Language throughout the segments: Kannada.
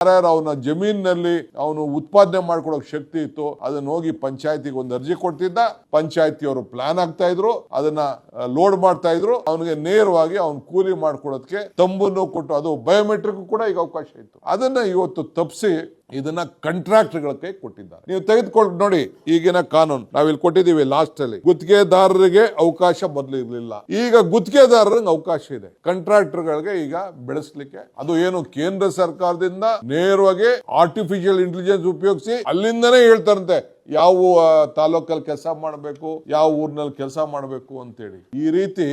ಯಾರ್ಯಾರು ಅವನ ಜಮೀನಿನಲ್ಲಿ ಅವನು ಉತ್ಪಾದನೆ ಮಾಡ್ಕೊಳಕ್ ಶಕ್ತಿ ಇತ್ತು ಅದನ್ನ ಹೋಗಿ ಪಂಚಾಯತಿಗೆ ಒಂದು ಅರ್ಜಿ ಕೊಡ್ತಿದ್ದ, ಪಂಚಾಯತಿಯವರು ಪ್ಲಾನ್ ಆಗ್ತಾ ಇದ್ರು, ಅದನ್ನ ಲೋಡ್ ಮಾಡ್ತಾ ಇದ್ರು, ಅವನಿಗೆ ನೇರವಾಗಿ ಅವ್ನು ಕೂಲಿ ಮಾಡ್ಕೊಡೋದಕ್ಕೆ ತಂಬನ್ನು ಕೊಟ್ಟು, ಅದು ಬಯೋಮೆಟ್ರಿಕ್ ಕೂಡ ಈಗ ಅವಕಾಶ ಇತ್ತು. ಅದನ್ನ ಇವತ್ತು ತಪ್ಪಿಸಿ ಇದನ್ನ ಕಾಂಟ್ರಾಕ್ಟರ್ಗಳ ಕೈ ಕೊಟ್ಟಿದ್ದಾರೆ. ನೀವು ತೆಗೆದುಕೊಂಡು ನೋಡಿ ಈಗಿನ ಕಾನೂನು ನಾವಿಲ್ಲಿ ಕೊಟ್ಟಿದ್ದೀವಿ ಲಾಸ್ಟ್ ಅಲ್ಲಿ, ಗುತ್ತಿಗೆದಾರರಿಗೆ ಅವಕಾಶ ಮೊದಲು ಇರಲಿಲ್ಲ, ಈಗ ಗುತ್ತಿಗೆದಾರರಿಗೆ ಅವಕಾಶ ಇದೆ ಕಾಂಟ್ರಾಕ್ಟರ್ಗಳಿಗೆ ಈಗ ಬೆಳೆಸಲಿಕ್ಕೆ. ಅದು ಏನು ಕೇಂದ್ರ ಸರ್ಕಾರದಿಂದ ನೇರವಾಗಿ ಆರ್ಟಿಫಿಷಿಯಲ್ ಇಂಟೆಲಿಜೆನ್ಸ್ ಉಪಯೋಗಿಸಿ ಅಲ್ಲಿಂದನೇ ಹೇಳ್ತಾರಂತೆ ಯಾವ ತಾಲೂಕಲ್ಲಿ ಕೆಲಸ ಮಾಡಬೇಕು, ಯಾವ ಊರಿನಲ್ಲಿ ಕೆಲಸ ಮಾಡಬೇಕು ಅಂತೇಳಿ. ಈ ರೀತಿ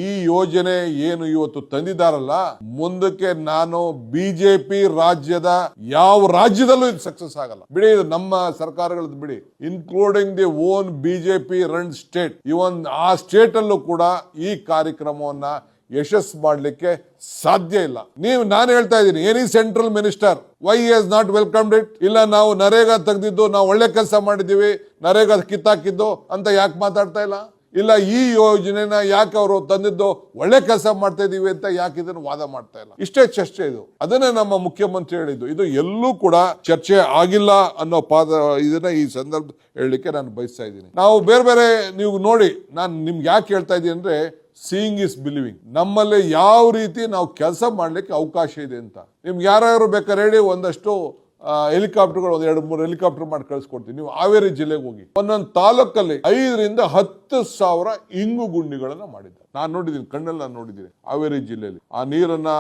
ಈ ಯೋಜನೆ ಏನು ಇವತ್ತು ತಂದಿದ್ದಾರಲ್ಲ, ಮುಂದಕ್ಕೆ ನಾನು ಬಿಜೆಪಿ ರಾಜ್ಯದ ಯಾವ ರಾಜ್ಯದಲ್ಲೂ ಇದು ಸಕ್ಸಸ್ ಆಗಲ್ಲ. ಬಿಡಿ, ಇದು ನಮ್ಮ ಸರ್ಕಾರಗಳದ್ದು ಬಿಡಿ, including the own BJP run state, even ಆ ಸ್ಟೇಟ್ ಅಲ್ಲೂ ಕೂಡ ಈ ಕಾರ್ಯಕ್ರಮವನ್ನ ಯಶಸ್ಸು ಮಾಡಲಿಕ್ಕೆ ಸಾಧ್ಯ ಇಲ್ಲ. ನಾನು ಹೇಳ್ತಾ ಇದ್ದೀನಿ, any central minister Y has not welcomed it? ಇಲ್ಲ ನಾವು ನರೇಗಾ ತೆಗೆದಿದ್ದು, ನಾವು ಒಳ್ಳೆ ಕೆಲಸ ಮಾಡಿದ್ದೀವಿ, ನರೇಗಾ ಕಿತ್ತಾಕಿದ್ದು ಅಂತ ಯಾಕೆ ಮಾತಾಡ್ತಾ ಇಲ್ಲ? ಇಲ್ಲ ಈ ಯೋಜನೆನ ಯಾಕೆ ಅವರು ತಂದಿದ್ದು ಒಳ್ಳೆ ಕೆಲಸ ಮಾಡ್ತಾ ಇದೀವಿ ಅಂತ ಯಾಕೆ ಇದನ್ನು ವಾದ ಮಾಡ್ತಾ ಇಲ್ಲ? ಇಷ್ಟೇ ಚರ್ಚೆ ಇದು. ಅದನ್ನೇ ನಮ್ಮ ಮುಖ್ಯಮಂತ್ರಿ ಹೇಳಿದ್ದು, ಇದು ಎಲ್ಲೂ ಕೂಡ ಚರ್ಚೆ ಆಗಿಲ್ಲ ಅನ್ನೋ ಇದನ್ನ ಈ ಸಂದರ್ಭ ಹೇಳಲಿಕ್ಕೆ ನಾನು ಬಯಸ್ತಾ ಇದ್ದೀನಿ. ನಾವು ಬೇರೆ ಬೇರೆ, ನೀವು ನೋಡಿ, ನಾನು ನಿಮ್ಗೆ ಯಾಕೆ ಹೇಳ್ತಾ ಇದ್ದೀನಿ ಅಂದ್ರೆ, ಸೀಯಿಂಗ್ ಇಸ್ ಬಿಲೀವಿಂಗ್. ನಮ್ಮಲ್ಲಿ ಯಾವ ರೀತಿ ನಾವು ಕೆಲಸ ಮಾಡ್ಲಿಕ್ಕೆ ಅವಕಾಶ ಇದೆ ಅಂತ ನಿಮ್ಗೆ ಯಾರ್ಯಾರು ಬೇಕಾದ್ರೆ ಹೇಳಿ, ಒಂದಷ್ಟು ಹೆಲಿಕಾಪ್ಟರ್ಗಳು, ಒಂದು 2-3 ಹೆಲಿಕಾಪ್ಟರ್ ಮಾಡಿ ಕಳಿಸ್ಕೊಡ್ತೀವಿ. ನೀವು ಹಾವೇರಿ ಜಿಲ್ಲೆಗೆ ಹೋಗಿ, ಒಂದೊಂದು ತಾಲೂಕಲ್ಲಿ 5,000 ರಿಂದ 10,000 ಇಂಗು ಗುಂಡಿಗಳನ್ನ ಮಾಡಿದ್ದಾರೆ. ನಾನು ನೋಡಿದ್ದೀನಿ, ಕಣ್ಣಲ್ಲಿ ನಾನು ನೋಡಿದ್ದೀನಿ ಹಾವೇರಿ ಜಿಲ್ಲೆಯಲ್ಲಿ. ಆ ನೀರನ್ನ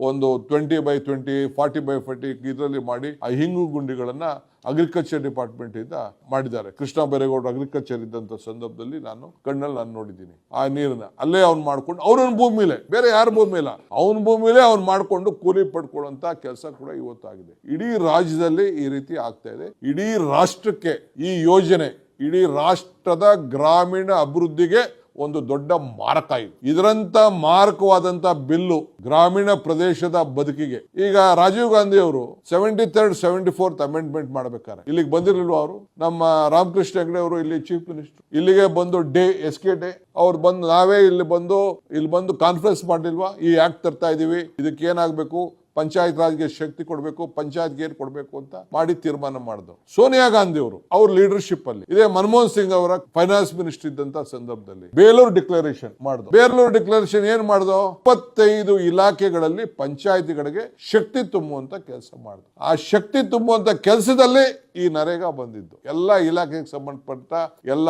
ಒಂದು 20x20, 40x40 ಇದರಲ್ಲಿ ಮಾಡಿ ಆ ಹಿಂಗು ಗುಂಡಿಗಳನ್ನ ಅಗ್ರಿಕಲ್ಚರ್ ಡಿಪಾರ್ಟ್ಮೆಂಟ್ ಇಂದ ಮಾಡಿದ್ದಾರೆ. ಕೃಷ್ಣ ಬೈರೇಗೌಡರು ಅಗ್ರಿಕಲ್ಚರ್ ಇದ್ದಂತ ಸಂದರ್ಭದಲ್ಲಿ ನಾನು ಕಣ್ಣಲ್ಲಿ ನಾನು ನೋಡಿದ್ದೀನಿ. ಆ ನೀರನ್ನ ಅಲ್ಲೇ ಅವ್ನು ಮಾಡ್ಕೊಂಡು, ಅವ್ರವ್ನ ಭೂಮಿಲೇ, ಬೇರೆ ಯಾರ ಭೂಮಿ ಇಲ್ಲ, ಅವನ ಭೂಮಿಲೇ ಅವ್ನು ಮಾಡ್ಕೊಂಡು ಕೂಲಿ ಪಡ್ಕೊಳ್ಳುವಂತ ಕೆಲಸ ಕೂಡ ಇವತ್ತಾಗಿದೆ. ಇಡೀ ರಾಜ್ಯದಲ್ಲಿ ಈ ರೀತಿ ಆಗ್ತಾ ಇದೆ. ಇಡೀ ರಾಷ್ಟ್ರಕ್ಕೆ ಈ ಯೋಜನೆ, ಇಡೀ ರಾಷ್ಟ್ರದ ಗ್ರಾಮೀಣ ಅಭಿವೃದ್ಧಿಗೆ ಒಂದು ದೊಡ್ಡ ಮಾರಕ ಇದು. ಇದರಂತ ಮಾರಕವಾದಂತ ಬಿಲ್ಲು ಗ್ರಾಮೀಣ ಪ್ರದೇಶದ ಬದುಕಿಗೆ. ಈಗ ರಾಜೀವ್ ಗಾಂಧಿ ಅವರು 73rd 74th ಅಮೆಂಡ್ಮೆಂಟ್ ಮಾಡ್ಬೇಕಾರೆ ಇಲ್ಲಿಗೆ ಬಂದಿರಲಿಲ್ವ ಅವರು? ನಮ್ಮ ರಾಮಕೃಷ್ಣ ಹೆಗಡೆ ಅವರು ಇಲ್ಲಿ ಚೀಫ್ ಮಿನಿಸ್ಟರ್, ಇಲ್ಲಿಗೆ ಬಂದು SK ಡೇ ಅವ್ರು ಬಂದು, ನಾವೇ ಇಲ್ಲಿ ಬಂದು ಕಾನ್ಫರೆನ್ಸ್ ಮಾಡಿಲ್ವಾ? ಈ ಆಕ್ಟ್ ತರ್ತಾ ಇದೀವಿ, ಇದಕ್ಕೆ ಏನಾಗಬೇಕು, ಪಂಚಾಯತ್ ರಾಜ್ಗೆ ಶಕ್ತಿ ಕೊಡಬೇಕು, ಪಂಚಾಯತ್ಗೆ ಏನ್ ಕೊಡಬೇಕು ಅಂತ ಮಾಡಿ ತೀರ್ಮಾನ ಮಾಡಿದ್ರು. ಸೋನಿಯಾ ಗಾಂಧಿ ಅವರು ಅವ್ರ ಲೀಡರ್ಶಿಪ್ ಅಲ್ಲಿ, ಇದೇ ಮನಮೋಹನ್ ಸಿಂಗ್ ಅವರ ಫೈನಾನ್ಸ್ ಮಿನಿಸ್ಟರ್ ಇದ್ದಂತ ಸಂದರ್ಭದಲ್ಲಿ ಬೇಲೂರು ಡಿಕ್ಲರೇಷನ್ ಮಾಡಿದ್ರು. ಬೇಲೂರು ಡಿಕ್ಲರೇಷನ್ ಏನ್ ಮಾಡಿದ್ರು? 25 ಇಲಾಖೆಗಳಲ್ಲಿ ಪಂಚಾಯತಿಗಳಿಗೆ ಶಕ್ತಿ ತುಂಬುವಂತ ಕೆಲಸ ಮಾಡಿದ್ರು. ಆ ಶಕ್ತಿ ತುಂಬುವಂತ ಕೆಲಸದಲ್ಲಿ ಈ ನರೇಗಾ ಬಂದಿದ್ದು. ಎಲ್ಲ ಇಲಾಖೆಗೆ ಸಂಬಂಧಪಟ್ಟ ಎಲ್ಲ